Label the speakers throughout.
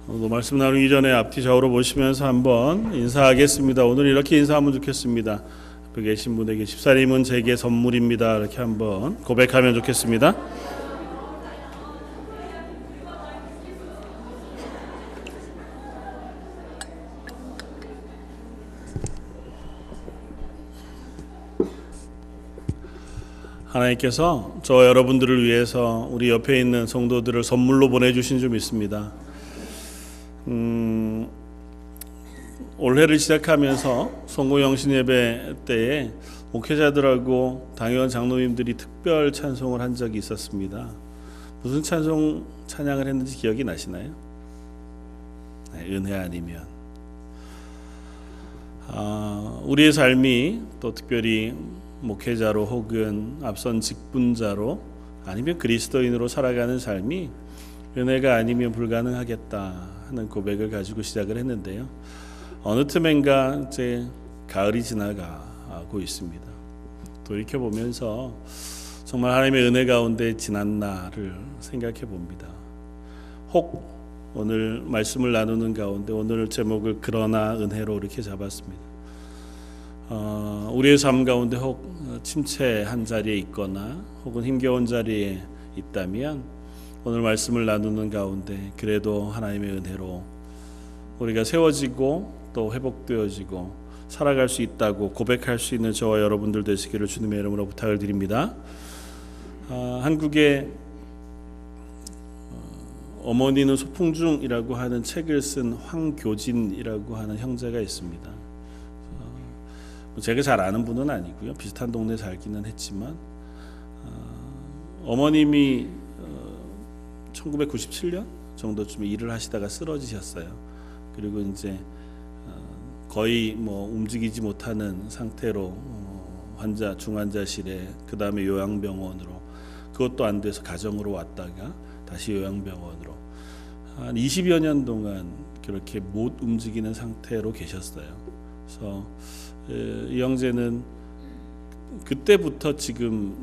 Speaker 1: 오늘 말씀 나누기 전에 앞뒤 좌우로 보시면서 한번 인사하겠습니다. 오늘 이렇게 인사하면 좋겠습니다. 옆에 계신 분에게 집사님은 제게 선물입니다. 이렇게 한번 고백하면 좋겠습니다. 하나님께서 저와 여러분들을 위해서 우리 옆에 있는 성도들을 선물로 보내주신 줄 믿습니다. 올해를 시작하면서 송구영신 예배 때에 목회자들하고 당회원 장로님들이 특별 찬송을 한 적이 있었습니다. 무슨 찬양을 했는지 기억이 나시나요? 네, 은혜 아니면. 우리의 삶이 또 특별히 목회자로 혹은 앞선 직분자로 아니면 그리스도인으로 살아가는 삶이 은혜가 아니면 불가능하겠다 하는 고백을 가지고 시작을 했는데요. 어느 틈엔가 이제 가을이 지나가고 있습니다. 돌이켜보면서 정말 하나님의 은혜 가운데 지난 날을 생각해 봅니다. 혹 오늘 말씀을 나누는 가운데 오늘 제목을 그러나 은혜로 이렇게 잡았습니다. 우리의 삶 가운데 혹 침체한 자리에 있거나 혹은 힘겨운 자리에 있다면 오늘 말씀을 나누는 가운데 그래도 하나님의 은혜로 우리가 세워지고 또 회복되어지고 살아갈 수 있다고 고백할 수 있는 저와 여러분들 되시기를 주님의 이름으로 부탁을 드립니다. 한국의 어머니는 소풍중이라고 하는 책을 쓴 황교진이라고 하는 형제가 있습니다. 제가 잘 아는 분은 아니고요. 비슷한 동네에 살기는 했지만 어머님이 1997년 정도쯤에 일을 하시다가 쓰러지셨어요. 그리고 이제 거의 움직이지 못하는 상태로 중환자실에 그 다음에 요양병원으로 그것도 안 돼서 가정으로 왔다가 다시 요양병원으로 한 20여 년 동안 그렇게 못 움직이는 상태로 계셨어요. 그래서 이 형제는 그때부터 지금까지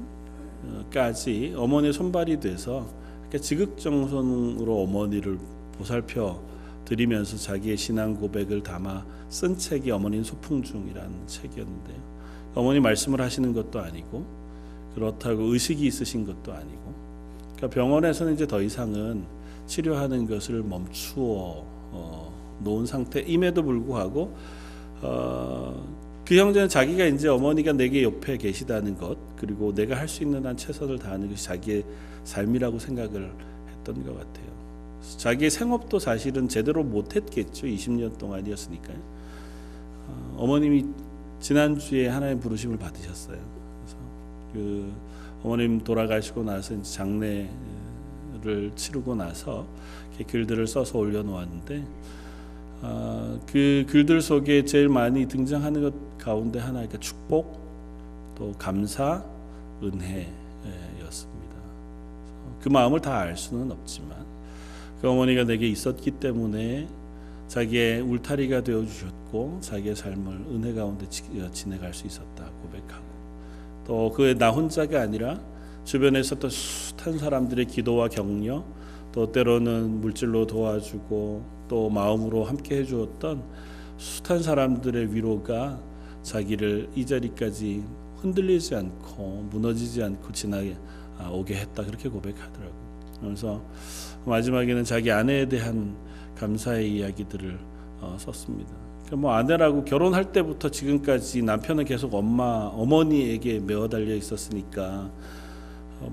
Speaker 1: 어머니의 손발이 돼서 지극정성으로 어머니를 보살펴 드리면서 자기의 신앙 고백을 담아 쓴 책이 어머니는 소풍중이라는 책이었는데요. 어머니 말씀을 하시는 것도 아니고 그렇다고 의식이 있으신 것도 아니고 그러니까 병원에서는 이제 더 이상은 치료하는 것을 멈추어 놓은 상태임에도 불구하고 그 형제는 자기가 이제 어머니가 내게 옆에 계시다는 것 그리고 내가 할 수 있는 한 최선을 다하는 것이 자기의 삶이라고 생각을 했던 것 같아요. 자기의 생업도 사실은 제대로 못했겠죠. 20년 동안이었으니까요. 어머님이 지난주에 하나님 부르심을 받으셨어요. 그래서 그 어머님 돌아가시고 나서 이제 장례를 치르고 나서 이렇게 글들을 써서 올려놓았는데 그 글들 속에 제일 많이 등장하는 것 가운데 하나가 축복, 또 감사, 은혜였습니다. 그 마음을 다 알 수는 없지만 그 어머니가 내게 있었기 때문에 자기의 울타리가 되어주셨고 자기의 삶을 은혜 가운데 지내갈 수 있었다 고백하고 또 그 나 혼자가 아니라 주변에 있었던 숱한 사람들의 기도와 격려 또 때로는 물질로 도와주고 또 마음으로 함께 해주었던 숱한 사람들의 위로가 자기를 이 자리까지 흔들리지 않고 무너지지 않고 오게 했다 그렇게 고백하더라고요. 그래서 마지막에는 자기 아내에 대한 감사의 이야기들을 썼습니다. 그러니까 아내라고 결혼할 때부터 지금까지 남편은 계속 어머니에게 매어 달려 있었으니까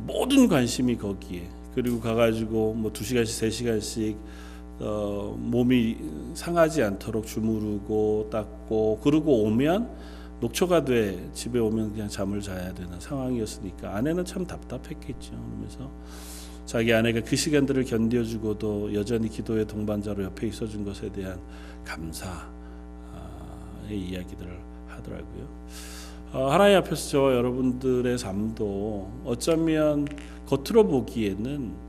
Speaker 1: 모든 관심이 거기에 그리고 가가지고 2시간씩 3시간씩 몸이 상하지 않도록 주무르고 닦고 그러고 오면 녹초가 돼 집에 오면 그냥 잠을 자야 되는 상황이었으니까 아내는 참 답답했겠죠. 그러면서 자기 아내가 그 시간들을 견뎌주고도 여전히 기도의 동반자로 옆에 있어준 것에 대한 감사의 이야기들을 하더라고요. 하나님 앞에서 저와 여러분들의 삶도 어쩌면 겉으로 보기에는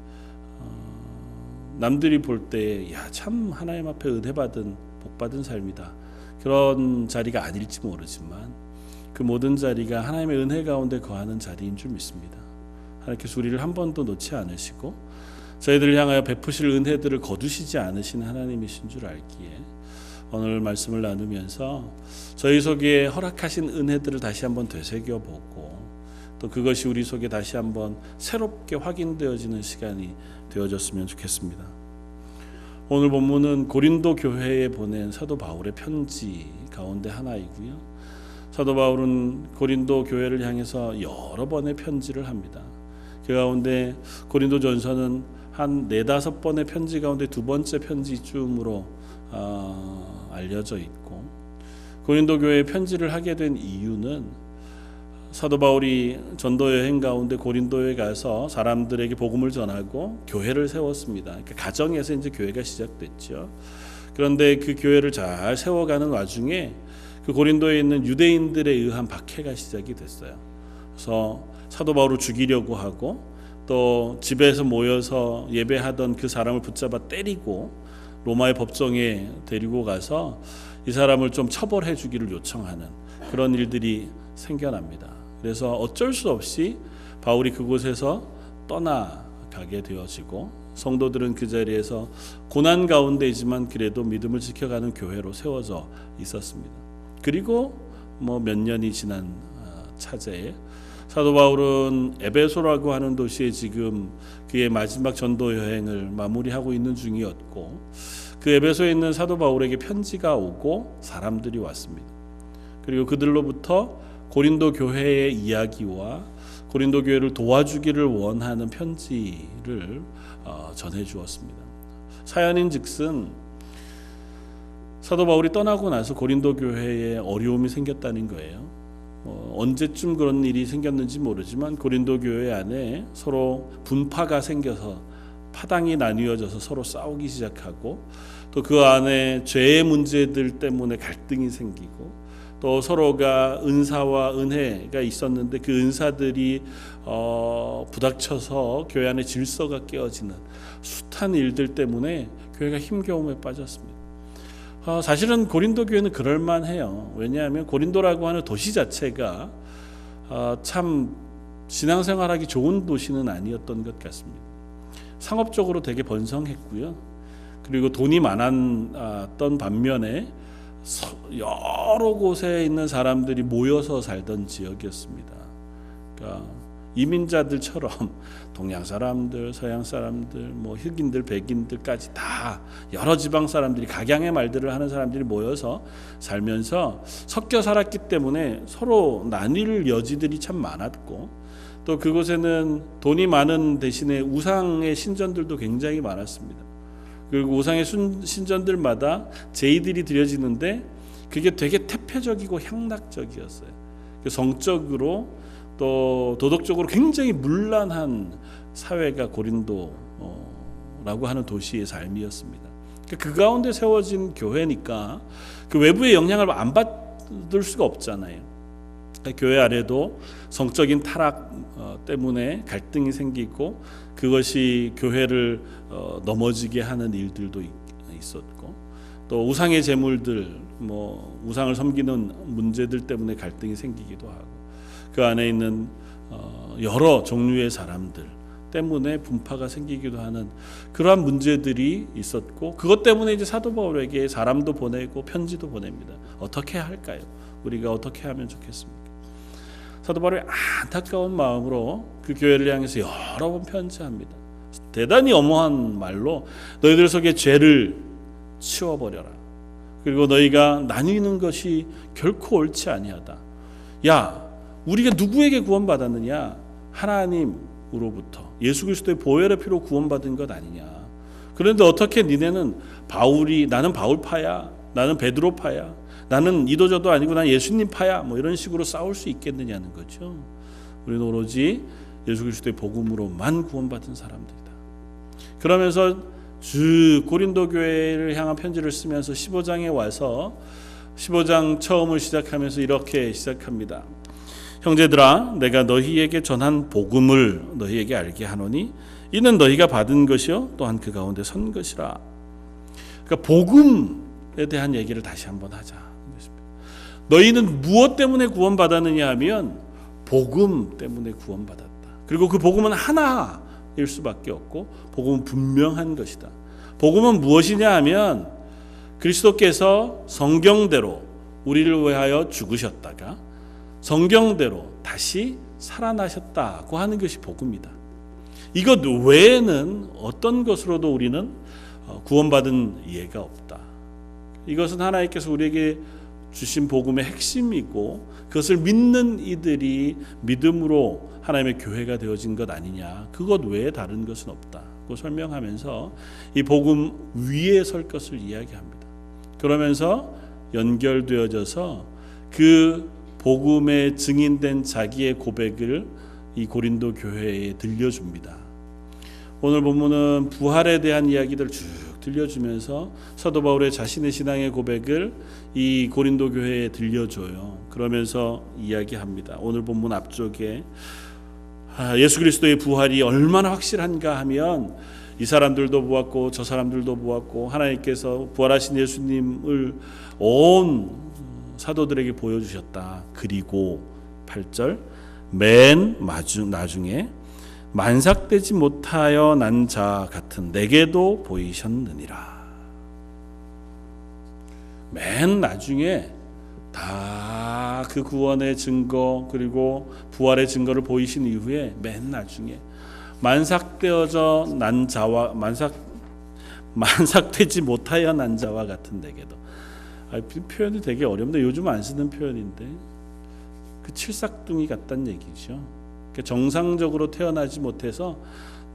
Speaker 1: 남들이 볼 때 야, 참 하나님 앞에 은혜받은 복받은 삶이다 그런 자리가 아닐지 모르지만 그 모든 자리가 하나님의 은혜 가운데 거하는 자리인 줄 믿습니다. 하나님께서 우리를 한 번도 놓지 않으시고 저희들을 향하여 베푸실 은혜들을 거두시지 않으신 하나님이신 줄 알기에 오늘 말씀을 나누면서 저희 속에 허락하신 은혜들을 다시 한번 되새겨보고 또 그것이 우리 속에 다시 한번 새롭게 확인되어지는 시간이 되어졌으면 좋겠습니다. 오늘 본문은 고린도 교회에 보낸 사도 바울의 편지 가운데 하나이고요. 사도 바울은 고린도 교회를 향해서 여러 번의 편지를 합니다. 그 가운데 고린도전서는 한 4-5번의 편지 가운데 2번째 편지쯤으로 알려져 있고, 고린도 교회에 편지를 하게 된 이유는 사도 바울이 전도 여행 가운데 고린도에 가서 사람들에게 복음을 전하고 교회를 세웠습니다. 그러니까 가정에서 이제 교회가 시작됐죠. 그런데 그 교회를 잘 세워가는 와중에 그 고린도에 있는 유대인들에 의한 박해가 시작이 됐어요. 그래서 사도 바울을 죽이려고 하고 또 집에서 모여서 예배하던 그 사람을 붙잡아 때리고 로마의 법정에 데리고 가서 이 사람을 좀 처벌해 주기를 요청하는 그런 일들이 생겨납니다. 그래서 어쩔 수 없이 바울이 그곳에서 떠나가게 되어지고 성도들은 그 자리에서 고난 가운데이지만 그래도 믿음을 지켜가는 교회로 세워져 있었습니다. 그리고 몇 년이 지난 차제에 사도 바울은 에베소라고 하는 도시에 지금 그의 마지막 전도 여행을 마무리하고 있는 중이었고, 그 에베소에 있는 사도 바울에게 편지가 오고 사람들이 왔습니다. 그리고 그들로부터 고린도 교회의 이야기와 고린도 교회를 도와주기를 원하는 편지를 전해 주었습니다. 사연인즉슨 사도 바울이 떠나고 나서 고린도 교회에 어려움이 생겼다는 거예요. 언제쯤 그런 일이 생겼는지 모르지만 고린도 교회 안에 서로 분파가 생겨서 파당이 나뉘어져서 서로 싸우기 시작하고, 또 그 안에 죄의 문제들 때문에 갈등이 생기고, 또 서로가 은사와 은혜가 있었는데 그 은사들이 부닥쳐서 교회 안에 질서가 깨어지는 숱한 일들 때문에 교회가 힘겨움에 빠졌습니다. 사실은 고린도 교회는 그럴만해요. 왜냐하면 고린도라고 하는 도시 자체가 참 신앙생활하기 좋은 도시는 아니었던 것 같습니다. 상업적으로 되게 번성했고요. 그리고 돈이 많았던 반면에 여러 곳에 있는 사람들이 모여서 살던 지역이었습니다. 그러니까 이민자들처럼 동양 사람들, 서양 사람들, 흑인들, 백인들까지 다 여러 지방 사람들이 각양의 말들을 하는 사람들이 모여서 살면서 섞여 살았기 때문에 서로 나뉠 여지들이 참 많았고, 또 그곳에는 돈이 많은 대신에 우상의 신전들도 굉장히 많았습니다. 그리고 우상의 신전들마다 제의들이 드려지는데 그게 되게 태폐적이고 향락적이었어요. 성적으로 또 도덕적으로 굉장히 문란한 사회가 고린도라고 하는 도시의 삶이었습니다. 그 가운데 세워진 교회니까 그 외부의 영향을 안 받을 수가 없잖아요. 교회 안에도 성적인 타락 때문에 갈등이 생기고 그것이 교회를 넘어지게 하는 일들도 있었고, 또 우상의 제물들, 우상을 섬기는 문제들 때문에 갈등이 생기기도 하고, 그 안에 있는 여러 종류의 사람들 때문에 분파가 생기기도 하는 그러한 문제들이 있었고, 그것 때문에 이제 사도 바울에게 사람도 보내고 편지도 보냅니다. 어떻게 할까요? 우리가 어떻게 하면 좋겠습니까? 사도 바울이 안타까운 마음으로 그 교회를 향해서 여러 번 편지합니다. 대단히 엄한 말로 너희들 속에 죄를 치워버려라. 그리고 너희가 나뉘는 것이 결코 옳지 아니하다. 야, 우리가 누구에게 구원받았느냐? 하나님으로부터 예수 그리스도의 보혈의 피로 구원받은 것 아니냐. 그런데 어떻게 니네는 나는 바울파야, 나는 베드로파야, 나는 이도저도 아니고 난 예수님파야, 이런 식으로 싸울 수 있겠느냐는 거죠. 우리는 오로지 예수 그리스도의 복음으로만 구원받은 사람들이다. 그러면서 고린도 교회를 향한 편지를 쓰면서 15장에 와서 15장 처음을 시작하면서 이렇게 시작합니다. 형제들아, 내가 너희에게 전한 복음을 너희에게 알게 하노니 이는 너희가 받은 것이요 또한 그 가운데 선 것이라. 그러니까 복음에 대한 얘기를 다시 한번 하자. 너희는 무엇 때문에 구원받았느냐 하면 복음 때문에 구원받았다. 그리고 그 복음은 하나의 일 수밖에 없고 복음은 분명한 것이다. 복음은 무엇이냐 하면 그리스도께서 성경대로 우리를 위하여 죽으셨다가 성경대로 다시 살아나셨다고 하는 것이 복음이다. 이것 외에는 어떤 것으로도 우리는 구원받은 예가 없다. 이것은 하나님께서 우리에게 주신 복음의 핵심이고 그것을 믿는 이들이 믿음으로 하나님의 교회가 되어진 것 아니냐. 그것 외에 다른 것은 없다고 설명하면서 이 복음 위에 설 것을 이야기합니다. 그러면서 연결되어져서 그 복음에 증인된 자기의 고백을 이 고린도 교회에 들려줍니다. 오늘 본문은 부활에 대한 이야기들을 쭉 들려주면서 사도 바울의 자신의 신앙의 고백을 이 고린도 교회에 들려줘요. 그러면서 이야기합니다. 오늘 본문 앞쪽에 예수 그리스도의 부활이 얼마나 확실한가 하면 이 사람들도 보았고 저 사람들도 보았고 하나님께서 부활하신 예수님을 온 사도들에게 보여주셨다. 그리고 8절 맨 나중에 만삭되지 못하여 난 자 같은 내게도 보이셨느니라. 맨 나중에 다 그 구원의 증거 그리고 부활의 증거를 보이신 이후에 맨 나중에 만삭되어져 난 자와 만삭되지 못하여 난 자와 같은 내게도. 표현이 되게 어렵는데 요즘 안 쓰는 표현인데 그 칠삭둥이 같다는 얘기죠. 정상적으로 태어나지 못해서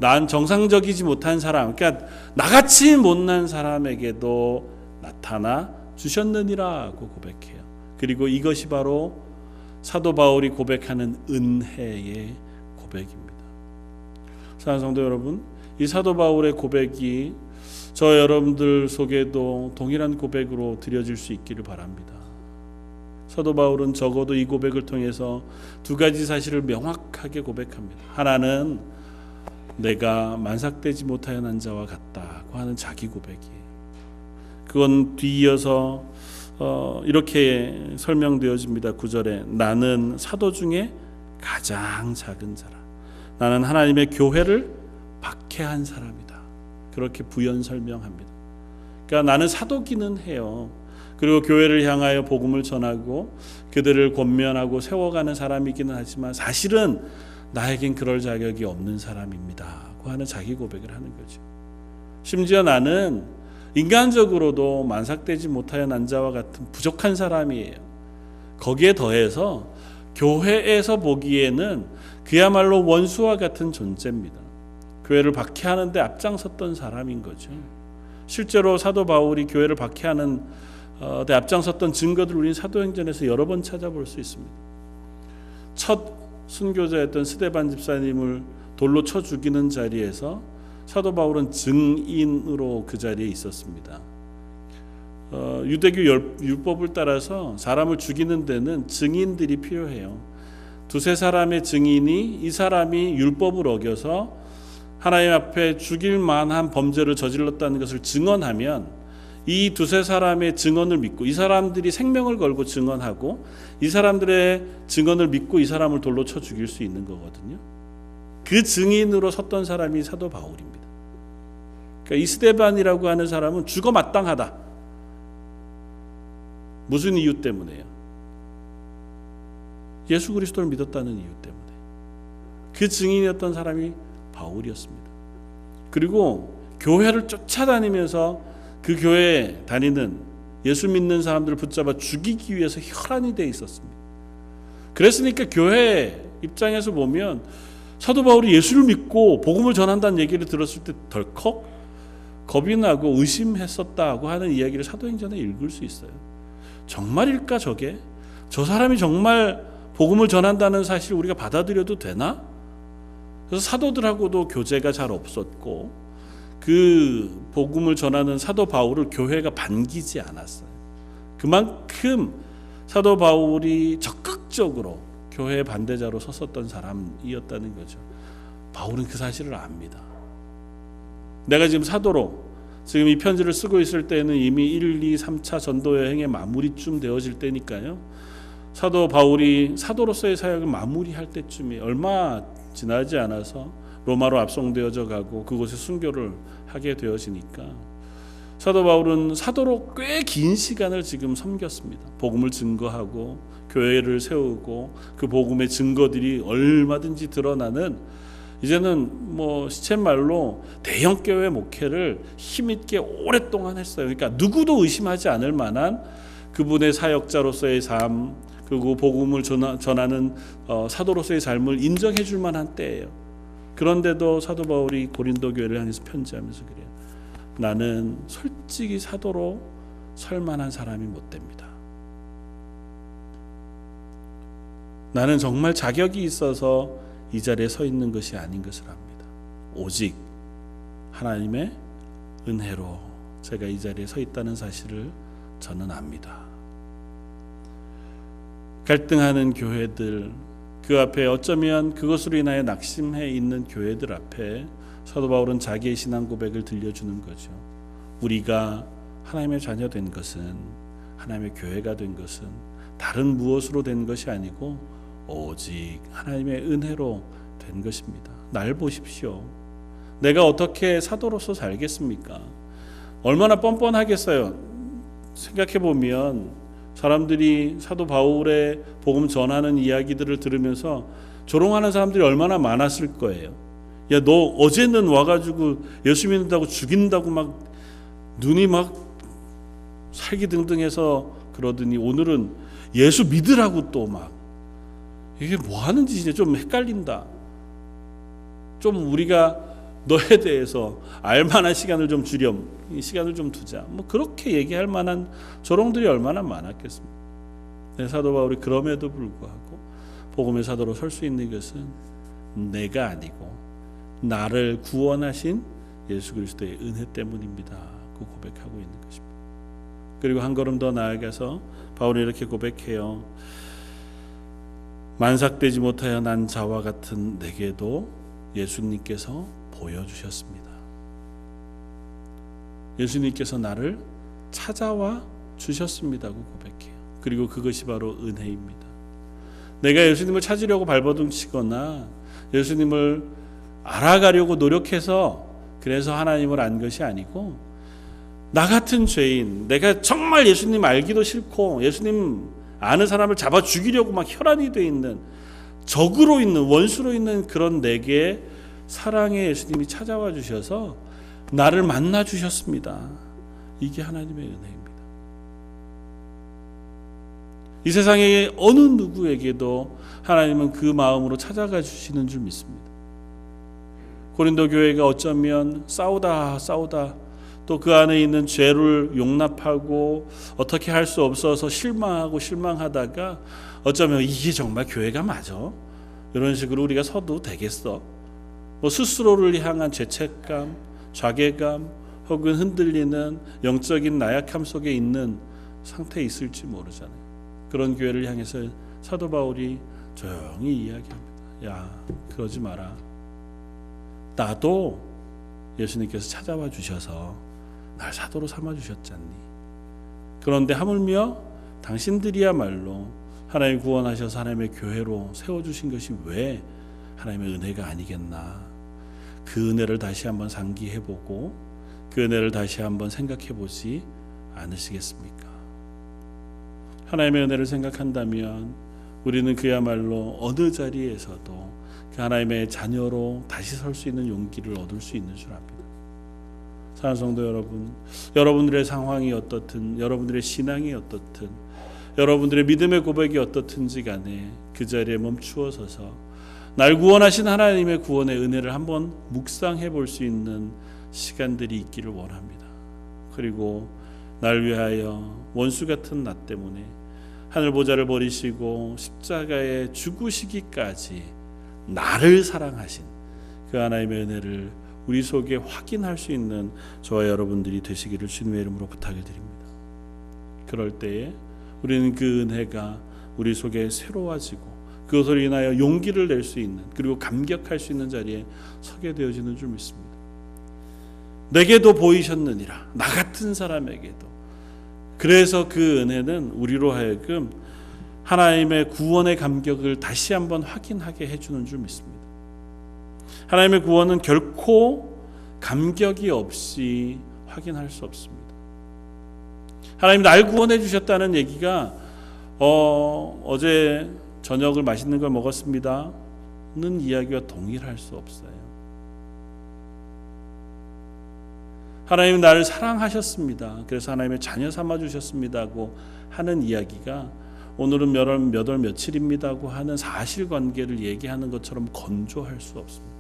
Speaker 1: 난 정상적이지 못한 사람, 그러니까 나같이 못난 사람에게도 나타나 주셨느니라고 고백해요. 그리고 이것이 바로 사도 바울이 고백하는 은혜의 고백입니다. 사랑하는 성도 여러분, 이 사도 바울의 고백이 저 여러분들 속에도 동일한 고백으로 드려질 수 있기를 바랍니다. 사도 바울은 적어도 이 고백을 통해서 두 가지 사실을 명확하게 고백합니다. 하나는 내가 만삭되지 못하여 난 자와 같다고 하는 자기 고백이에요. 그건 뒤이어서 이렇게 설명되어집니다. 9절에 나는 사도 중에 가장 작은 자라. 나는 하나님의 교회를 박해한 사람이다. 그렇게 부연 설명합니다. 그러니까 나는 사도기는 해요. 그리고 교회를 향하여 복음을 전하고 그들을 권면하고 세워가는 사람이기는 하지만 사실은 나에겐 그럴 자격이 없는 사람입니다 고 하는 자기 고백을 하는 거죠. 심지어 나는 인간적으로도 만삭되지 못하여 난 자와 같은 부족한 사람이에요. 거기에 더해서 교회에서 보기에는 그야말로 원수와 같은 존재입니다. 교회를 박해하는 데 앞장섰던 사람인 거죠. 실제로 사도 바울이 교회를 박해하는 데 앞장섰던 증거들을 우리는 사도행전에서 여러 번 찾아볼 수 있습니다. 첫 순교자였던 스데반 집사님을 돌로 쳐 죽이는 자리에서 사도 바울은 증인으로 그 자리에 있었습니다. 유대교 율법을 따라서 사람을 죽이는 데는 증인들이 필요해요. 두세 사람의 증인이 이 사람이 율법을 어겨서 하나님 앞에 죽일 만한 범죄를 저질렀다는 것을 증언하면 이 두세 사람의 증언을 믿고 이 사람들이 생명을 걸고 증언하고 이 사람들의 증언을 믿고 이 사람을 돌로 쳐 죽일 수 있는 거거든요. 그 증인으로 섰던 사람이 사도 바울입니다. 그러니까 이 스데반이라고 하는 사람은 죽어 마땅하다. 무슨 이유 때문에요? 예수 그리스도를 믿었다는 이유 때문에. 그 증인이었던 사람이 바울이었습니다. 그리고 교회를 쫓아다니면서 그 교회에 다니는 예수 믿는 사람들을 붙잡아 죽이기 위해서 혈안이 돼 있었습니다. 그랬으니까 교회 입장에서 보면 사도 바울이 예수를 믿고 복음을 전한다는 얘기를 들었을 때 덜컥 겁이 나고 의심했었다고 하는 이야기를 사도행전에 읽을 수 있어요. 정말일까 저게? 저 사람이 정말 복음을 전한다는 사실을 우리가 받아들여도 되나? 그래서 사도들하고도 교제가 잘 없었고 그 복음을 전하는 사도 바울을 교회가 반기지 않았어요. 그만큼 사도 바울이 적극적으로 교회의 반대자로 섰었던 사람이었다는 거죠. 바울은 그 사실을 압니다. 내가 지금 사도로 지금 이 편지를 쓰고 있을 때는 이미 1, 2, 3차 전도 여행의 마무리쯤 되어질 때니까요. 사도 바울이 사도로서의 사역을 마무리할 때쯤이 얼마 지나지 않아서 로마로 압송되어져 가고 그곳에 순교를 하게 되어지니까 사도 바울은 사도로 꽤 긴 시간을 지금 섬겼습니다. 복음을 증거하고 교회를 세우고 그 복음의 증거들이 얼마든지 드러나는, 이제는 뭐 시쳇말로 대형 교회 목회를 힘있게 오랫동안 했어요. 그러니까 누구도 의심하지 않을 만한 그분의 사역자로서의 삶, 그리고 복음을 전하는 사도로서의 삶을 인정해 줄 만한 때예요. 그런데도 사도 바울이 고린도 교회를 향해서 편지하면서 그래요. 나는 솔직히 사도로 설 만한 사람이 못 됩니다. 나는 정말 자격이 있어서 이 자리에 서 있는 것이 아닌 것을 압니다. 오직 하나님의 은혜로 제가 이 자리에 서 있다는 사실을 저는 압니다. 갈등하는 교회들, 그 앞에 어쩌면 그것으로 인하여 낙심해 있는 교회들 앞에 사도 바울은 자기의 신앙 고백을 들려주는 거죠. 우리가 하나님의 자녀 된 것은, 하나님의 교회가 된 것은 다른 무엇으로 된 것이 아니고 오직 하나님의 은혜로 된 것입니다. 날 보십시오. 내가 어떻게 사도로서 살겠습니까? 얼마나 뻔뻔하겠어요. 생각해 보면 사람들이 사도 바울의 복음 전하는 이야기들을 들으면서 조롱하는 사람들이 얼마나 많았을 거예요. 야, 너 어제는 와가지고 예수 믿는다고 죽인다고 막 눈이 막 살기등등해서 그러더니 오늘은 예수 믿으라고 또 막, 이게 뭐 하는 짓이냐, 좀 헷갈린다. 좀 우리가 너에 대해서 알만한 시간을 좀 주렴, 시간을 좀 두자, 뭐 그렇게 얘기할 만한 조롱들이 얼마나 많았겠습니까? 사도 바울이 그럼에도 불구하고 복음의 사도로 설 수 있는 것은 내가 아니고 나를 구원하신 예수 그리스도의 은혜 때문입니다. 그 고백하고 있는 것입니다. 그리고 한 걸음 더 나아가서 바울이 이렇게 고백해요. 만삭되지 못하여 난 자와 같은 내게도 예수님께서 보여주셨습니다. 예수님께서 나를 찾아와 주셨습니다고 고백해요. 그리고 그것이 바로 은혜입니다. 내가 예수님을 찾으려고 발버둥 치거나 예수님을 알아가려고 노력해서 그래서 하나님을 안 것이 아니고, 나 같은 죄인, 내가 정말 예수님 알기도 싫고 예수님 아는 사람을 잡아 죽이려고 막 혈안이 돼 있는, 적으로 있는, 원수로 있는 그런 내게 사랑의 예수님이 찾아와 주셔서 나를 만나 주셨습니다. 이게 하나님의 은혜입니다. 이 세상의 어느 누구에게도 하나님은 그 마음으로 찾아가 주시는 줄 믿습니다. 고린도 교회가 어쩌면 싸우다 또 그 안에 있는 죄를 용납하고 어떻게 할 수 없어서 실망하다가 어쩌면 이게 정말 교회가 맞아? 이런 식으로 우리가 서도 되겠어? 뭐 스스로를 향한 죄책감, 자괴감 혹은 흔들리는 영적인 나약함 속에 있는 상태에 있을지 모르잖아요. 그런 교회를 향해서 사도 바울이 조용히 이야기합니다. 야, 그러지 마라. 나도 예수님께서 찾아와 주셔서 날 사도로 삼아 주셨잖니. 그런데 하물며 당신들이야말로 하나님 구원하셔서 하나님의 교회로 세워주신 것이 왜 하나님의 은혜가 아니겠나. 그 은혜를 다시 한번 상기해보고 그 은혜를 다시 한번 생각해보지 않으시겠습니까? 하나님의 은혜를 생각한다면 우리는 그야말로 어느 자리에서도 그 하나님의 자녀로 다시 설 수 있는 용기를 얻을 수 있는 줄 압니다. 사랑하는 성도 여러분, 여러분들의 상황이 어떻든, 여러분들의 신앙이 어떻든, 여러분들의 믿음의 고백이 어떻든지 간에 그 자리에 멈추어 서서 날 구원하신 하나님의 구원의 은혜를 한번 묵상해 볼 수 있는 시간들이 있기를 원합니다. 그리고 날 위하여 원수 같은 나 때문에 하늘 보좌를 버리시고 십자가에 죽으시기까지 나를 사랑하신 그 하나님의 은혜를 우리 속에 확인할 수 있는 저와 여러분들이 되시기를 주님의 이름으로 부탁을 드립니다. 그럴 때에 우리는 그 은혜가 우리 속에 새로워지고 그것으로 인하여 용기를 낼 수 있는, 그리고 감격할 수 있는 자리에 서게 되어지는 줄 믿습니다. 내게도 보이셨느니라, 나 같은 사람에게도. 그래서 그 은혜는 우리로 하여금 하나님의 구원의 감격을 다시 한번 확인하게 해주는 줄 믿습니다. 하나님의 구원은 결코 감격이 없이 확인할 수 없습니다. 하나님 날 구원해 주셨다는 얘기가 어제 저녁을 맛있는 걸 먹었습니다는 이야기와 동일할 수 없어요. 하나님 나를 사랑하셨습니다. 그래서 하나님의 자녀 삼아 주셨습니다고 하는 이야기가 오늘은 몇 월 며칠입니다고 하는 사실관계를 얘기하는 것처럼 건조할 수 없습니다.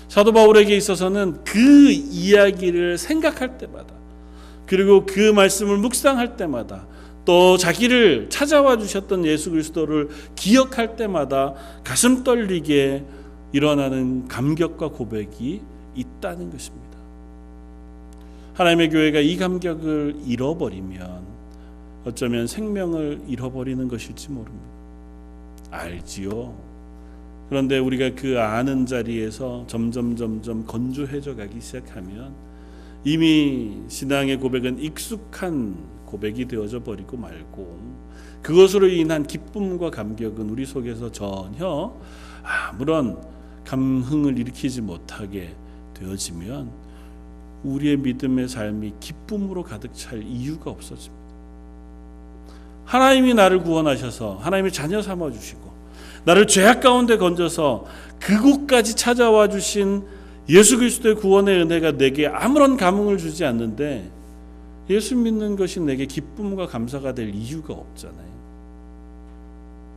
Speaker 1: 사도 바울에게 있어서는 그 이야기를 생각할 때마다, 그리고 그 말씀을 묵상할 때마다, 또 자기를 찾아와 주셨던 예수 그리스도를 기억할 때마다 가슴 떨리게 일어나는 감격과 고백이 있다는 것입니다. 하나님의 교회가 이 감격을 잃어버리면 어쩌면 생명을 잃어버리는 것일지 모릅니다. 알지요. 그런데 우리가 그 아는 자리에서 점점 건조해져 가기 시작하면 이미 신앙의 고백은 익숙한 고백이 되어져 버리고 말고, 그것으로 인한 기쁨과 감격은 우리 속에서 전혀 아무런 감흥을 일으키지 못하게 되어지면 우리의 믿음의 삶이 기쁨으로 가득 찰 이유가 없어집니다. 하나님이 나를 구원하셔서 하나님의 자녀 삼아주시고 나를 죄악 가운데 건져서 그곳까지 찾아와 주신 예수 그리스도의 구원의 은혜가 내게 아무런 감흥을 주지 않는데 예수 믿는 것이 내게 기쁨과 감사가 될 이유가 없잖아요.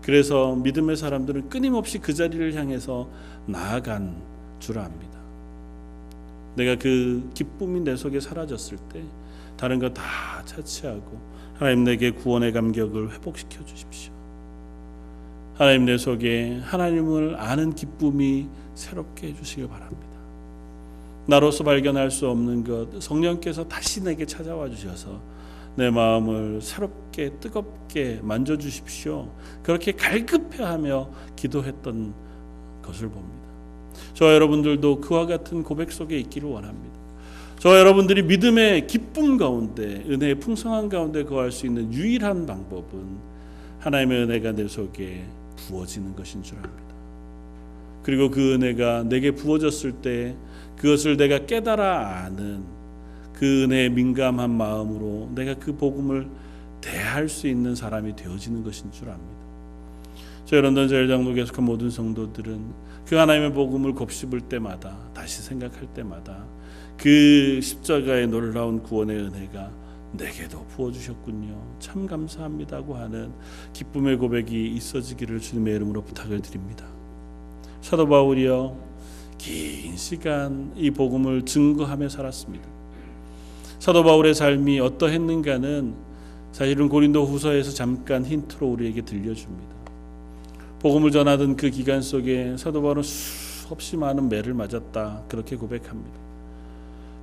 Speaker 1: 그래서 믿음의 사람들은 끊임없이 그 자리를 향해서 나아간 줄 압니다. 내가 그 기쁨이 내 속에 사라졌을 때 다른 거 다 차치하고 하나님 내게 구원의 감격을 회복시켜 주십시오. 하나님 내 속에 하나님을 아는 기쁨이 새롭게 해주시길 바랍니다. 나로서 발견할 수 없는 것 성령께서 다시 내게 찾아와 주셔서 내 마음을 새롭게 뜨겁게 만져주십시오. 그렇게 갈급해하며 기도했던 것을 봅니다. 저와 여러분들도 그와 같은 고백 속에 있기를 원합니다. 저와 여러분들이 믿음의 기쁨 가운데, 은혜의 풍성한 가운데 거할 수 있는 유일한 방법은 하나님의 은혜가 내 속에 부어지는 것인 줄 압니다. 그리고 그 은혜가 내게 부어졌을 때 그것을 내가 깨달아 아는 그 은혜에 민감한 마음으로 내가 그 복음을 대할 수 있는 사람이 되어지는 것인 줄 압니다. 저희 런던 제일장로교에 속한 모든 성도들은 그 하나님의 복음을 곱씹을 때마다, 다시 생각할 때마다 그 십자가의 놀라운 구원의 은혜가 내게도 부어주셨군요, 참 감사합니다고 하는 기쁨의 고백이 있어지기를 주님의 이름으로 부탁을 드립니다. 사도 바울이요, 긴 시간 이 복음을 증거하며 살았습니다. 사도 바울의 삶이 어떠했는가는 사실은 고린도 후서에서 잠깐 힌트로 우리에게 들려줍니다. 복음을 전하던 그 기간 속에 사도 바울은 수없이 많은 매를 맞았다, 그렇게 고백합니다.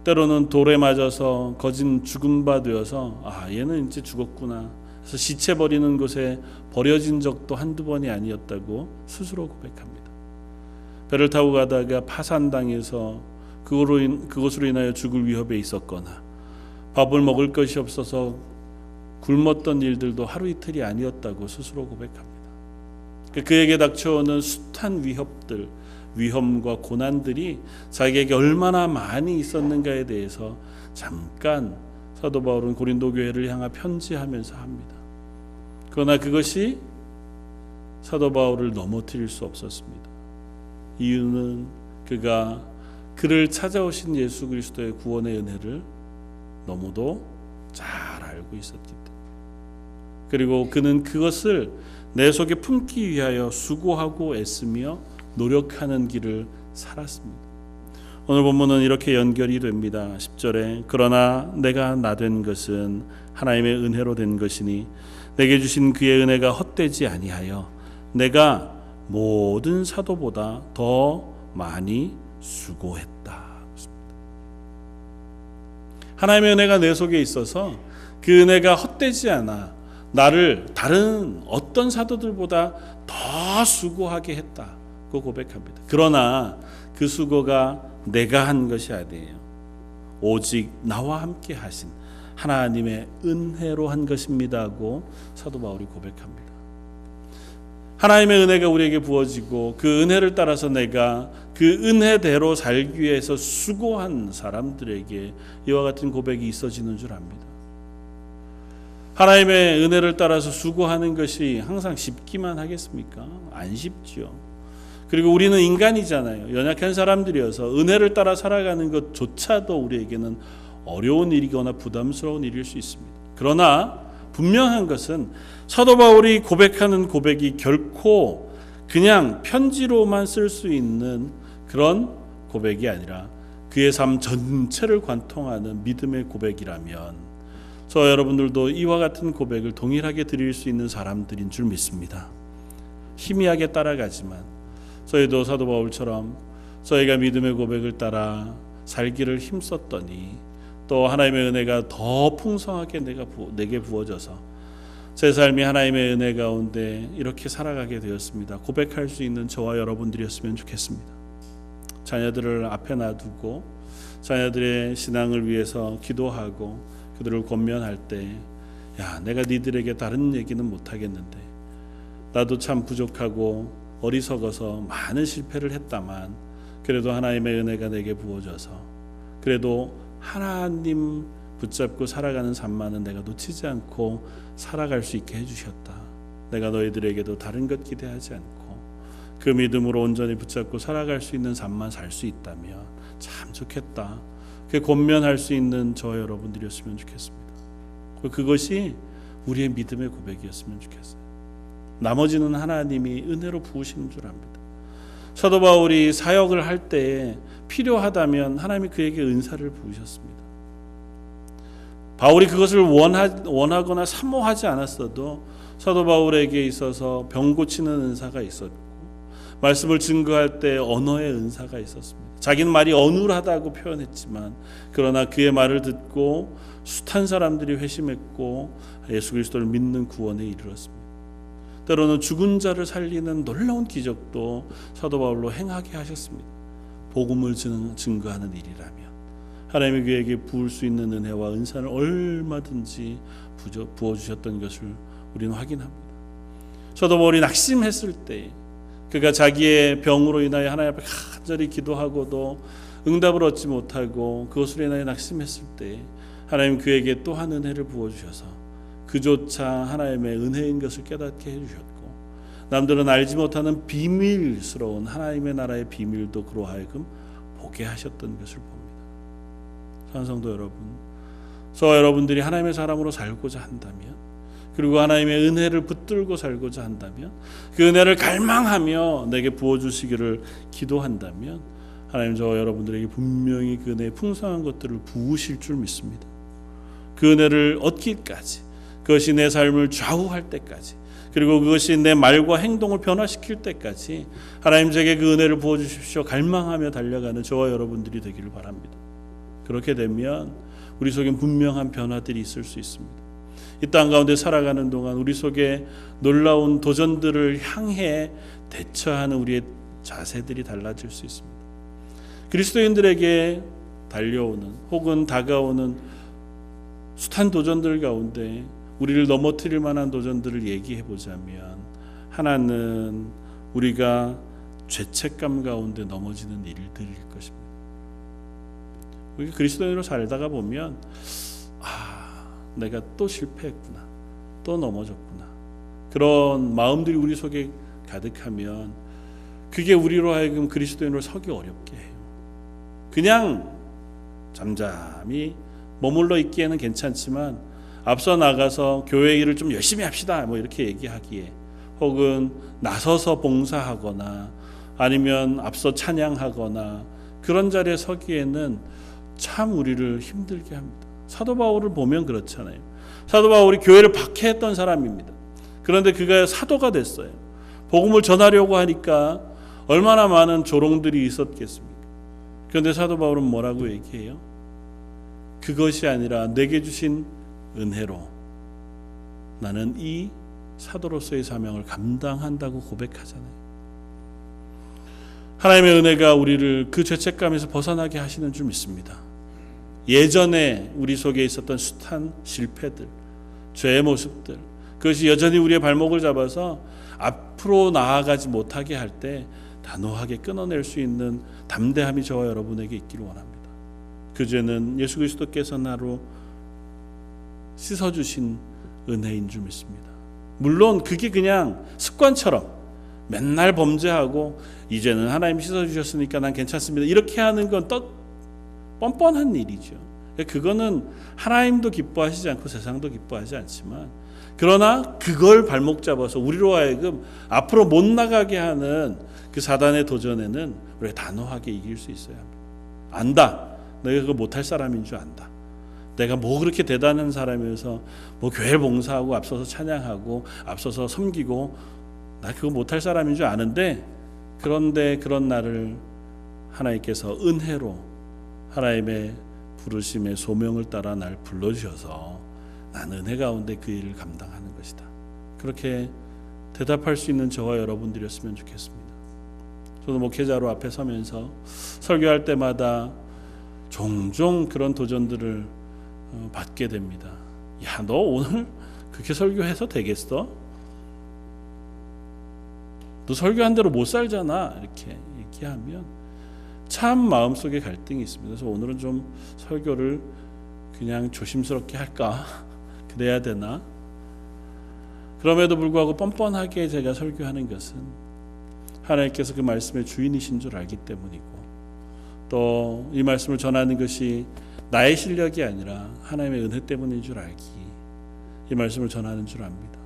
Speaker 1: 때로는 돌에 맞아서 거진 죽은 바 되어서 얘는 이제 죽었구나, 그래서 시체 버리는 곳에 버려진 적도 한두 번이 아니었다고 스스로 고백합니다. 배를 타고 가다가 파산당해서 그것으로 인하여 죽을 위협에 있었거나 밥을 먹을 것이 없어서 굶었던 일들도 하루 이틀이 아니었다고 스스로 고백합니다. 그에게 닥쳐오는 숱한 위협들, 위험과 고난들이 자기에게 얼마나 많이 있었는가에 대해서 잠깐 사도 바울은 고린도 교회를 향하 편지하면서 합니다. 그러나 그것이 사도 바울을 넘어뜨릴 수 없었습니다. 이유는 그가 그를 찾아오신 예수 그리스도의 구원의 은혜를 너무도 잘 알고 있었기 때문에, 그리고 그는 그것을 내 속에 품기 위하여 수고하고 애쓰며 노력하는 길을 살았습니다. 오늘 본문은 이렇게 연결이 됩니다. 10절에 그러나 내가 나 된 것은 하나님의 은혜로 된 것이니 내게 주신 그의 은혜가 헛되지 아니하여 내가 모든 사도보다 더 많이 수고했다. 하나님의 은혜가 내 속에 있어서 그 은혜가 헛되지 않아 나를 다른 어떤 사도들보다 더 수고하게 했다고 고백합니다. 그러나 그 수고가 내가 한 것이 아니에요. 오직 나와 함께 하신 하나님의 은혜로 한 것입니다고 사도 바울이 고백합니다. 하나님의 은혜가 우리에게 부어지고 그 은혜를 따라서 내가 그 은혜대로 살기 위해서 수고한 사람들에게 이와 같은 고백이 있어지는 줄 압니다. 하나님의 은혜를 따라서 수고하는 것이 항상 쉽기만 하겠습니까? 안 쉽지요. 그리고 우리는 인간이잖아요. 연약한 사람들이어서 은혜를 따라 살아가는 것조차도 우리에게는 어려운 일이거나 부담스러운 일일 수 있습니다. 그러나 분명한 것은 사도 바울이 고백하는 고백이 결코 그냥 편지로만 쓸 수 있는 그런 고백이 아니라 그의 삶 전체를 관통하는 믿음의 고백이라면 저 여러분들도 이와 같은 고백을 동일하게 드릴 수 있는 사람들인 줄 믿습니다. 희미하게 따라가지만 저희도 사도 바울처럼 저희가 믿음의 고백을 따라 살기를 힘썼더니 또 하나님의 은혜가 더 풍성하게 내게 부어져서 제 삶이 하나님의 은혜 가운데 이렇게 살아가게 되었습니다. 고백할 수 있는 저와 여러분들이었으면 좋겠습니다. 자녀들을 앞에 놔두고 자녀들의 신앙을 위해서 기도하고 그들을 권면할 때 야, 내가 니들에게 다른 얘기는 못하겠는데 나도 참 부족하고 어리석어서 많은 실패를 했다만 그래도 하나님의 은혜가 내게 부어져서 그래도 하나님 붙잡고 살아가는 삶만은 내가 놓치지 않고 살아갈 수 있게 해주셨다. 내가 너희들에게도 다른 것 기대하지 않고 그 믿음으로 온전히 붙잡고 살아갈 수 있는 삶만 살 수 있다면 참 좋겠다. 그 권면할 수 있는 저 여러분들이었으면 좋겠습니다. 그것이 우리의 믿음의 고백이었으면 좋겠어요. 나머지는 하나님이 은혜로 부으시는 줄 압니다. 사도 바울이 사역을 할 때 필요하다면 하나님이 그에게 은사를 부으셨습니다. 바울이 그것을 원하거나 사모하지 않았어도 사도 바울에게 있어서 병 고치는 은사가 있었고 말씀을 증거할 때 언어의 은사가 있었습니다. 자기는 말이 어눌하다고 표현했지만 그러나 그의 말을 듣고 숱한 사람들이 회심했고 예수 그리스도를 믿는 구원에 이르렀습니다. 때로는 죽은 자를 살리는 놀라운 기적도 사도 바울로 행하게 하셨습니다. 복음을 증거하는 일이라면 하나님이 그에게 부을 수 있는 은혜와 은사를 얼마든지 부어주셨던 것을 우리는 확인합니다. 사도 바울이 낙심했을 때 그가 자기의 병으로 인하여 하나님 앞에 간절히 기도하고도 응답을 얻지 못하고 그것으로 인하여 낙심했을 때 하나님 그에게 또한 은혜를 부어주셔서 그조차 하나님의 은혜인 것을 깨닫게 해주셨고 남들은 알지 못하는 비밀스러운 하나님의 나라의 비밀도 그로 하여금 보게 하셨던 것을 봅니다. 사랑성도 여러분, 저와 여러분들이 하나님의 사람으로 살고자 한다면 그리고 하나님의 은혜를 붙들고 살고자 한다면 그 은혜를 갈망하며 내게 부어주시기를 기도한다면 하나님 저와 여러분들에게 분명히 그 은혜의 풍성한 것들을 부으실 줄 믿습니다. 그 은혜를 얻기까지 그것이 내 삶을 좌우할 때까지 그리고 그것이 내 말과 행동을 변화시킬 때까지 하나님 제게 그 은혜를 부어주십시오 갈망하며 달려가는 저와 여러분들이 되기를 바랍니다. 그렇게 되면 우리 속에 분명한 변화들이 있을 수 있습니다. 이 땅 가운데 살아가는 동안 우리 속에 놀라운 도전들을 향해 대처하는 우리의 자세들이 달라질 수 있습니다. 그리스도인들에게 달려오는 혹은 다가오는 숱한 도전들 가운데 우리를 넘어뜨릴 만한 도전들을 얘기해 보자면 하나는 우리가 죄책감 가운데 넘어지는 일들일 것입니다. 우리가 그리스도인으로 살다가 보면 내가 또 실패했구나, 또 넘어졌구나 그런 마음들이 우리 속에 가득하면 그게 우리로 하여금 그리스도인으로 서기 어렵게 해요. 그냥 잠잠히 머물러 있기에는 괜찮지만 앞서 나가서 교회 일을 좀 열심히 합시다 뭐 이렇게 얘기하기에 혹은 나서서 봉사하거나 아니면 앞서 찬양하거나 그런 자리에 서기에는 참 우리를 힘들게 합니다. 사도 바울을 보면 그렇잖아요. 사도 바울이 교회를 박해했던 사람입니다. 그런데 그가 사도가 됐어요. 복음을 전하려고 하니까 얼마나 많은 조롱들이 있었겠습니까? 그런데 사도 바울은 뭐라고 얘기해요? 그것이 아니라 내게 주신 은혜로 나는 이 사도로서의 사명을 감당한다고 고백하잖아요. 하나님의 은혜가 우리를 그 죄책감에서 벗어나게 하시는 줄 믿습니다. 예전에 우리 속에 있었던 숱한 실패들, 죄의 모습들, 그것이 여전히 우리의 발목을 잡아서 앞으로 나아가지 못하게 할 때 단호하게 끊어낼 수 있는 담대함이 저와 여러분에게 있기를 원합니다. 그 죄는 예수 그리스도께서 나로 씻어주신 은혜인 줄 믿습니다. 물론 그게 그냥 습관처럼 맨날 범죄하고 이제는 하나님 씻어주셨으니까 난 괜찮습니다, 이렇게 하는 건 뻔뻔한 일이죠. 그거는 하나님도 기뻐하시지 않고 세상도 기뻐하지 않지만, 그러나 그걸 발목 잡아서 우리로 하여금 앞으로 못 나가게 하는 그 사단의 도전에는 우리가 단호하게 이길 수 있어야 합니다. 안다, 내가 그거 못할 사람인 줄 안다. 내가 뭐 그렇게 대단한 사람이어서 뭐 교회 봉사하고 앞서서 찬양하고 앞서서 섬기고 나 그거 못할 사람인 줄 아는데, 그런데 그런 나를 하나님께서 은혜로 하나님의 부르심의 소명을 따라 날 불러주셔서 나는 은혜 가운데 그 일을 감당하는 것이다. 그렇게 대답할 수 있는 저와 여러분들이었으면 좋겠습니다. 저도 목회자로 앞에 서면서 설교할 때마다 종종 그런 도전들을 받게 됩니다. 야, 너 오늘 그렇게 설교해서 되겠어? 너 설교한 대로 못 살잖아, 이렇게 얘기하면 참 마음속에 갈등이 있습니다. 그래서 오늘은 좀 설교를 그냥 조심스럽게 할까? 그래야 되나? 그럼에도 불구하고 뻔뻔하게 제가 설교하는 것은 하나님께서 그 말씀의 주인이신 줄 알기 때문이고, 또 이 말씀을 전하는 것이 나의 실력이 아니라 하나님의 은혜 때문인 줄 알기, 이 말씀을 전하는 줄 압니다.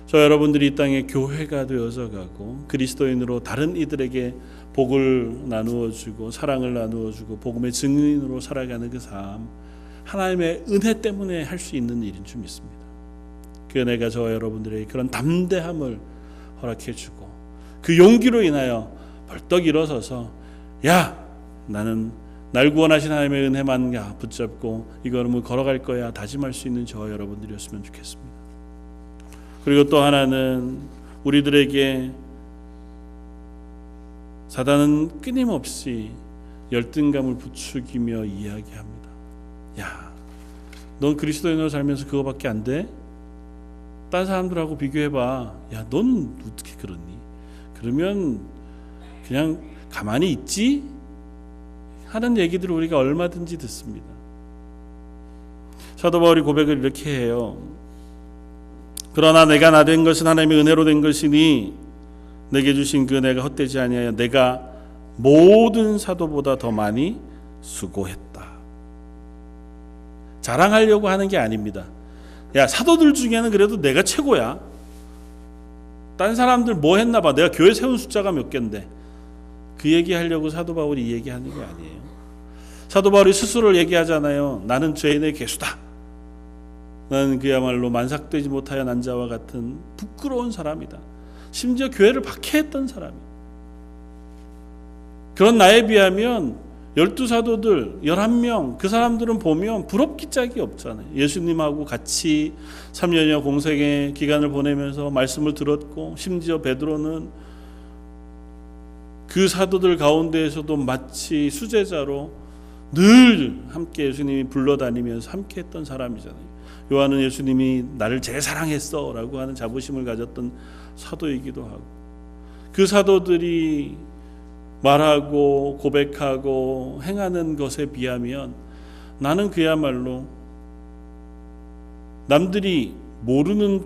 Speaker 1: 저 여러분들이 이 땅에 교회가 되어서 가고 그리스도인으로 다른 이들에게 복을 나누어 주고 사랑을 나누어 주고 복음의 증인으로 살아가는 그 삶, 하나님의 은혜 때문에 할 수 있는 일인 줄 믿습니다. 그 은혜가 저와 여러분들에게 그런 담대함을 허락해 주고, 그 용기로 인하여 벌떡 일어서서 야, 나는 날 구원하신 하나님의 은혜만 붙잡고 이 걸음을 걸어갈 거야 다짐할 수 있는 저와 여러분들이었으면 좋겠습니다. 그리고 또 하나는, 우리들에게 사단은 끊임없이 열등감을 부추기며 이야기합니다. 야, 넌 그리스도인으로 살면서 그거밖에 안 돼? 딴 사람들하고 비교해봐. 야, 넌 어떻게 그러니? 그러면 그냥 가만히 있지? 하는 얘기들을 우리가 얼마든지 듣습니다. 사도 바울이 고백을 이렇게 해요. 그러나 내가 나 된 것은 하나님의 은혜로 된 것이니 내게 주신 그 은혜가 헛되지 아니하여 내가 모든 사도보다 더 많이 수고했다. 자랑하려고 하는 게 아닙니다. 야, 사도들 중에는 그래도 내가 최고야. 딴 사람들 뭐 했나 봐. 내가 교회 세운 숫자가 몇 개인데. 그 얘기하려고 사도 바울이 이 얘기하는 게 아니에요. 사도 바울이 스스로를 얘기하잖아요. 나는 죄인의 괴수다. 나는 그야말로 만삭되지 못하여 난 자와 같은 부끄러운 사람이다. 심지어 교회를 박해했던 사람이다. 그런 나에 비하면 12사도들 11명, 그 사람들은 보면 부럽기 짝이 없잖아요. 예수님하고 같이 3년여 공생의 기간을 보내면서 말씀을 들었고, 심지어 베드로는 그 사도들 가운데에서도 마치 수제자로 늘 함께 예수님이 불러다니면서 함께 했던 사람이잖아요. 요한은 예수님이 나를 제일 사랑했어 라고 하는 자부심을 가졌던 사도이기도 하고, 그 사도들이 말하고 고백하고 행하는 것에 비하면 나는 그야말로 남들이 모르는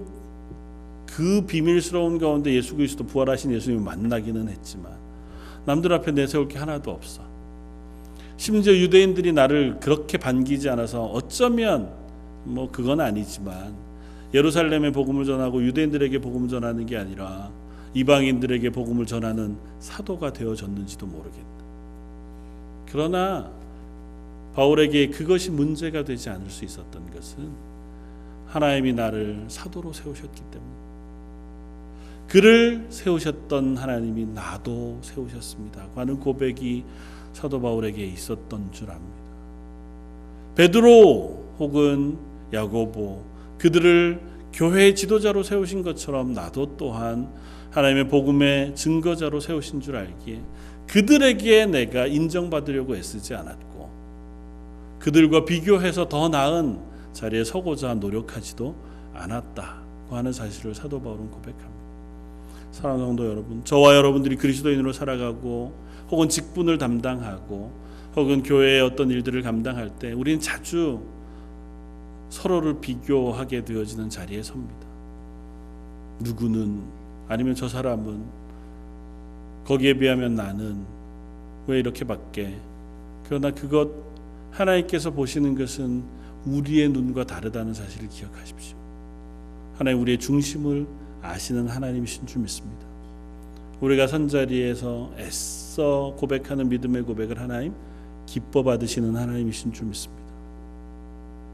Speaker 1: 그 비밀스러운 가운데 예수 그리스도 부활하신 예수님을 만나기는 했지만 남들 앞에 내세울 게 하나도 없어. 심지어 유대인들이 나를 그렇게 반기지 않아서 어쩌면 뭐 그건 아니지만 예루살렘에 복음을 전하고 유대인들에게 복음을 전하는 게 아니라 이방인들에게 복음을 전하는 사도가 되어졌는지도 모르겠다. 그러나 바울에게 그것이 문제가 되지 않을 수 있었던 것은 하나님이 나를 사도로 세우셨기 때문에, 그를 세우셨던 하나님이 나도 세우셨습니다 하는 고백이 사도 바울에게 있었던 줄 압니다. 베드로 혹은 야고보, 그들을 교회의 지도자로 세우신 것처럼 나도 또한 하나님의 복음의 증거자로 세우신 줄 알기에 그들에게 내가 인정받으려고 애쓰지 않았고, 그들과 비교해서 더 나은 자리에 서고자 노력하지도 않았다고 하는 사실을 사도 바울은 고백합니다. 사랑하는 성도 여러분, 저와 여러분들이 그리스도인으로 살아가고 혹은 직분을 담당하고 혹은 교회의 어떤 일들을 감당할 때 우리는 자주 서로를 비교하게 되어지는 자리에 섭니다. 누구는, 아니면 저 사람은, 거기에 비하면 나는 왜 이렇게밖에. 그러나 그것, 하나님께서 보시는 것은 우리의 눈과 다르다는 사실을 기억하십시오. 하나님, 우리의 중심을 아시는 하나님이신 줄 믿습니다. 우리가 선자리에서 애써 고백하는 믿음의 고백을 하나님 기뻐 받으시는 하나님이신 줄 믿습니다.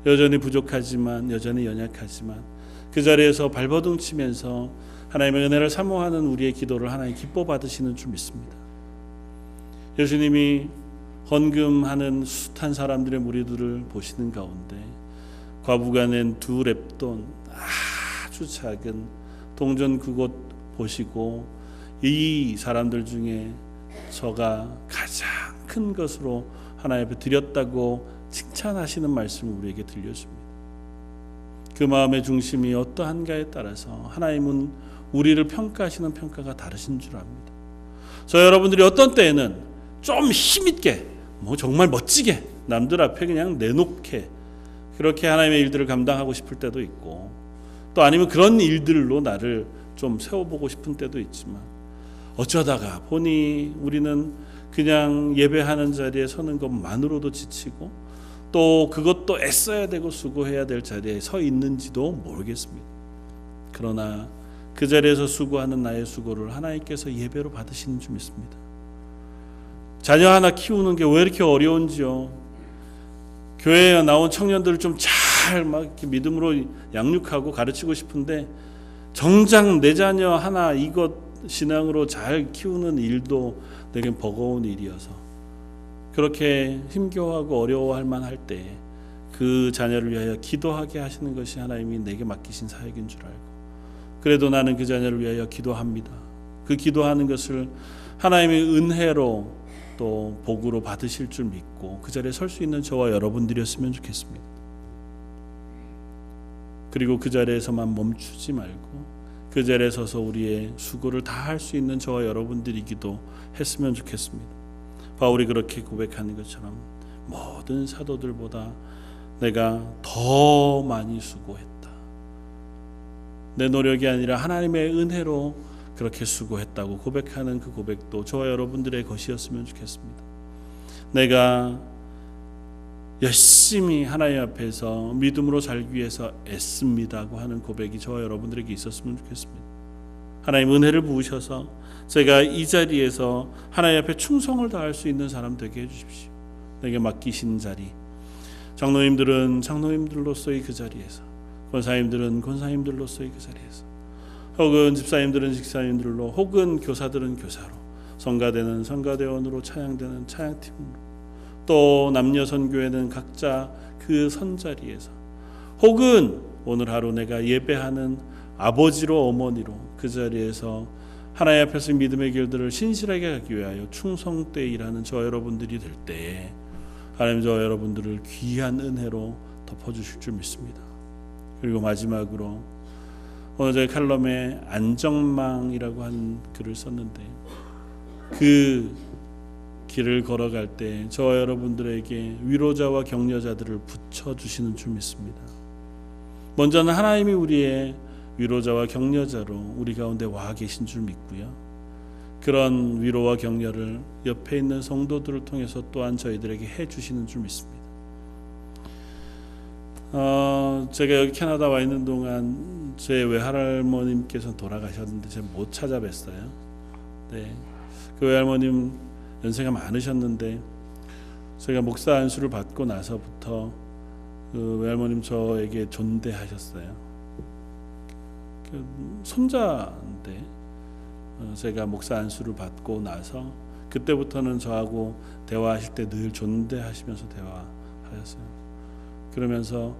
Speaker 1: 여전히 부족하지만, 여전히 연약하지만 그 자리에서 발버둥 치면서 하나님의 은혜를 사모하는 우리의 기도를 하나님 기뻐 받으시는 줄 믿습니다. 예수님이 헌금하는 숱한 사람들의 무리들을 보시는 가운데 과부가 낸 2렙돈, 아주 작은 동전 그곳 보시고 이 사람들 중에 저가 가장 큰 것으로 하나님 앞에 드렸다고 칭찬하시는 말씀을 우리에게 들려줍니다. 그 마음의 중심이 어떠한가에 따라서 하나님은 우리를 평가하시는 평가가 다르신 줄 압니다. 저 여러분들이 어떤 때에는 좀 힘있게, 정말 멋지게 남들 앞에 그냥 내놓게 그렇게 하나님의 일들을 감당하고 싶을 때도 있고, 또 아니면 그런 일들로 나를 좀 세워보고 싶은 때도 있지만, 어쩌다가 보니 우리는 그냥 예배하는 자리에 서는 것만으로도 지치고 또 그것도 애써야 되고 수고해야 될 자리에 서 있는지도 모르겠습니다. 그러나 그 자리에서 수고하는 나의 수고를 하나님께서 예배로 받으시는 줄 믿습니다. 자녀 하나 키우는 게 왜 이렇게 어려운지요. 교회에 나온 청년들을 좀 잘 막 이렇게 믿음으로 양육하고 가르치고 싶은데 정작 내 자녀 하나 이것 신앙으로 잘 키우는 일도 내겐 버거운 일이어서 그렇게 힘겨워하고 어려워할 만할 때 그 자녀를 위하여 기도하게 하시는 것이 하나님이 내게 맡기신 사역인 줄 알고, 그래도 나는 그 자녀를 위하여 기도합니다. 그 기도하는 것을 하나님의 은혜로 또 복으로 받으실 줄 믿고 그 자리에 설 수 있는 저와 여러분들이었으면 좋겠습니다. 그리고 그 자리에서만 멈추지 말고 그 자리에 서서 우리의 수고를 다 할 수 있는 저와 여러분들이기도 했으면 좋겠습니다. 바울이 그렇게 고백하는 것처럼 모든 사도들보다 내가 더 많이 수고했다. 내 노력이 아니라 하나님의 은혜로 그렇게 수고했다고 고백하는 그 고백도 저와 여러분들의 것이었으면 좋겠습니다. 내가 열심히 하나님 앞에서 믿음으로 살기 위해서 애씁니다고 하는 고백이 저와 여러분들에게 있었으면 좋겠습니다. 하나님 은혜를 부으셔서 제가 이 자리에서 하나님 앞에 충성을 다할 수 있는 사람 되게 해주십시오. 내게 맡기신 자리, 장로님들은 장로님들로서의 그 자리에서, 권사님들은 권사님들로서의 그 자리에서, 혹은 집사님들은 집사님들로, 혹은 교사들은 교사로, 성가대는 성가대원으로, 찬양대는 찬양팀으로, 또 남녀 선교회는 각자 그 선자리에서, 혹은 오늘 하루 내가 예배하는 아버지로 어머니로 그 자리에서 하나님 앞에서 믿음의 길들을 신실하게 가기 위하여 충성되이 일하는 저 여러분들이 될 때에 하나님 저 여러분들을 귀한 은혜로 덮어주실 줄 믿습니다. 그리고 마지막으로 오늘 저희 칼럼에 안정망이라고 한 글을 썼는데, 그 길을 걸어갈 때 저와 여러분들에게 위로자와 격려자들을 붙여주시는 줄 믿습니다. 먼저는 하나님이 우리의 위로자와 격려자로 우리 가운데 와 계신 줄 믿고요. 그런 위로와 격려를 옆에 있는 성도들을 통해서 또한 저희들에게 해주시는 줄 믿습니다. 제가 여기 캐나다 와 있는 동안 제 외할머님께서 돌아가셨는데 제가 못 찾아뵀어요. 네, 그 외할머님 연세가 많으셨는데 제가 목사 안수를 받고 나서부터 그 외할머님 저에게 존대하셨어요. 그 손자인데 제가 목사 안수를 받고 나서 그때부터는 저하고 대화하실 때 늘 존대하시면서 대화하셨어요. 그러면서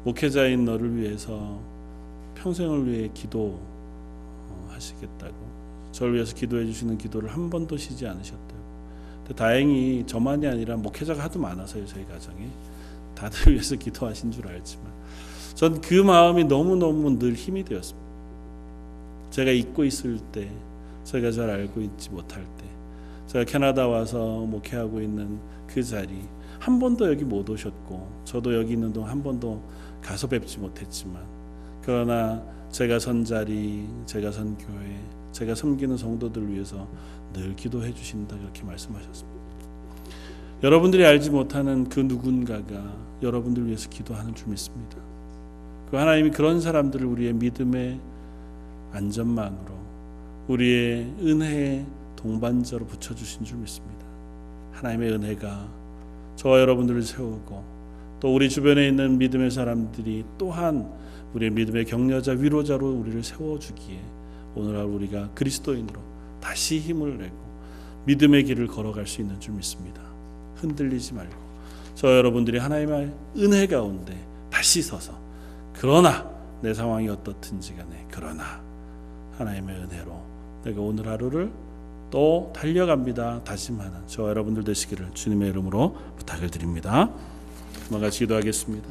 Speaker 1: 목회자인 너를 위해서 평생을 위해 기도하시겠다고, 저를 위해서 기도해 주시는 기도를 한 번도 쉬지 않으셨다고. 근데 다행히 저만이 아니라 목회자가 하도 많아서요, 저희 가정에 다들 위해서 기도하신 줄 알지만 전 그 마음이 너무너무 늘 힘이 되었습니다. 제가 잊고 있을 때, 제가 잘 알고 있지 못할 때, 제가 캐나다 와서 목회하고 있는 그 자리 한 번도 여기 못 오셨고 저도 여기 있는 동안 한 번도 가서 뵙지 못했지만, 그러나 제가 선 자리, 제가 선 교회, 제가 섬기는 성도들을 위해서 늘 기도해 주신다, 그렇게 말씀하셨습니다. 여러분들이 알지 못하는 그 누군가가 여러분들을 위해서 기도하는 줄 믿습니다. 그 하나님이 그런 사람들을 우리의 믿음의 안전망으로, 우리의 은혜의 동반자로 붙여주신 줄 믿습니다. 하나님의 은혜가 저와 여러분들을 세우고, 또 우리 주변에 있는 믿음의 사람들이 또한 우리의 믿음의 격려자, 위로자로 우리를 세워주기에 오늘 하루 우리가 그리스도인으로 다시 힘을 내고 믿음의 길을 걸어갈 수 있는 줄 믿습니다. 흔들리지 말고 저 여러분들이 하나님의 은혜 가운데 다시 서서, 그러나 내 상황이 어떻든지 간에 그러나 하나님의 은혜로 내가 오늘 하루를 또 달려갑니다 다짐하는 저와 여러분들 되시기를 주님의 이름으로 부탁을 드립니다. 한번 같이 기도하겠습니다.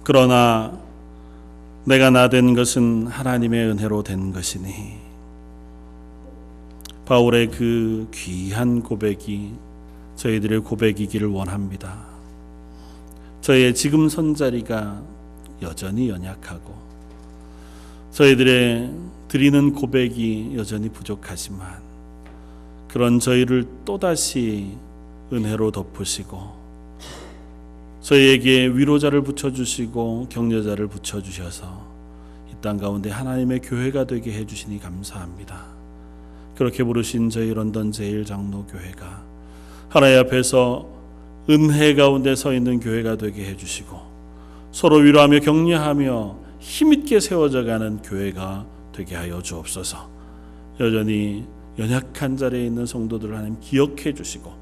Speaker 1: 그러나 내가 나 된 것은 하나님의 은혜로 된 것이니, 바울의 그 귀한 고백이 저희들의 고백이기를 원합니다. 저희의 지금 선 자리가 여전히 연약하고 저희들의 드리는 고백이 여전히 부족하지만, 그런 저희를 또다시 은혜로 덮으시고 저희에게 위로자를 붙여주시고 격려자를 붙여주셔서 이 땅 가운데 하나님의 교회가 되게 해주시니 감사합니다. 그렇게 부르신 저희 런던 제1장로교회가 하나님 앞에서 은혜 가운데 서 있는 교회가 되게 해주시고 서로 위로하며 격려하며 힘있게 세워져가는 교회가 되게 하여 주옵소서. 여전히 연약한 자리에 있는 성도들을 하나님 기억해 주시고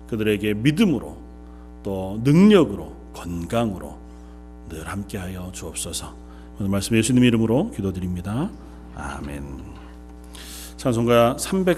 Speaker 1: 그들에게 믿음으로 또 능력으로 건강으로 늘 함께하여 주옵소서. 오늘 말씀 예수님 이름으로 기도드립니다. 아멘. 찬송가 304